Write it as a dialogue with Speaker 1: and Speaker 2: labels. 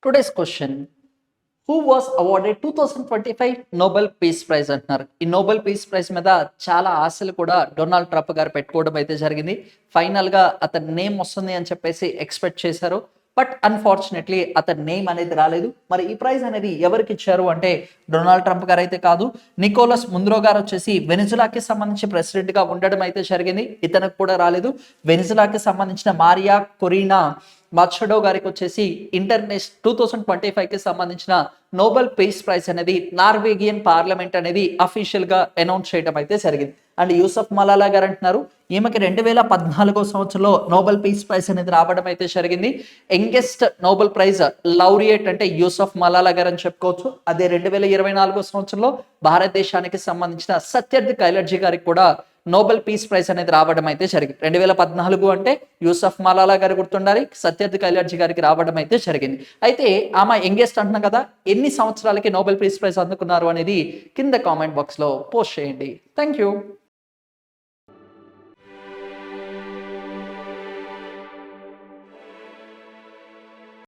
Speaker 1: Today's question, who was awarded 2025 Nobel peace prize అంటున్నారు. ఈ Nobel peace prize మీద చాలా ఆశలు కూడా డొనాల్డ్ ట్రంప్ గారు పెట్టుకోవడం అయితే జరిగింది. ఫైనల్గా అతని నేమ్ వస్తుంది అని చెప్పేసి ఎక్స్పెక్ట్ చేశారు. బట్ అన్ఫార్చునేట్లీ అతని నేమ్ అనేది రాలేదు. మరి ఈ ప్రైజ్ అనేది ఎవరికి ఇచ్చారు అంటే డొనాల్డ్ ట్రంప్ గారు అయితే కాదు, నికోలస్ ముంద్రో గారు వచ్చేసి వెనిజులాకి సంబంధించి ప్రెసిడెంట్ గా ఉండడం అయితే జరిగింది. ఇతనికి కూడా రాలేదు. వెనిజులాకి సంబంధించిన మారియా కొరీనా మచ్చడో గారికి వచ్చేసి ఇంటర్నేషనల్ 2025కి సంబంధించిన నోబెల్ పీస్ ప్రైజ్ అనేది నార్వేగియన్ పార్లమెంట్ అనేది అఫీషియల్ గా అనౌన్స్ చేయడం అయితే జరిగింది. అండ్ యూసఫ్ మలాలా గారు అంటున్నారు, ఈమెకి 2014 సంవత్సరంలో నోబెల్ పీస్ ప్రైజ్ అనేది రావడం అయితే జరిగింది. యంగెస్ట్ నోబెల్ ప్రైజ్ లౌరియేట్ అంటే యూసఫ్ మలాలా గారు అని చెప్పుకోవచ్చు. అదే 2024 సంవత్సరంలో భారతదేశానికి సంబంధించిన సత్యర్థి కైలర్జీ గారికి కూడా నోబెల్ పీస్ ప్రైజ్ అనేది రావడం అయితే జరిగింది. 2014 అంటే యూసఫ్ మలాలా గారు గుర్తుండాలి, సత్యర్థి కైలర్జీ గారికి రావడం అయితే జరిగింది. అయితే ఆమె యంగెస్ట్ అంటున్నాం కదా, ఎన్ని సంవత్సరాలకి నోబెల్ పీస్ ప్రైజ్ అందుకున్నారు అనేది కింద కామెంట్ బాక్స్ లో పోస్ట్ చేయండి. Thank you.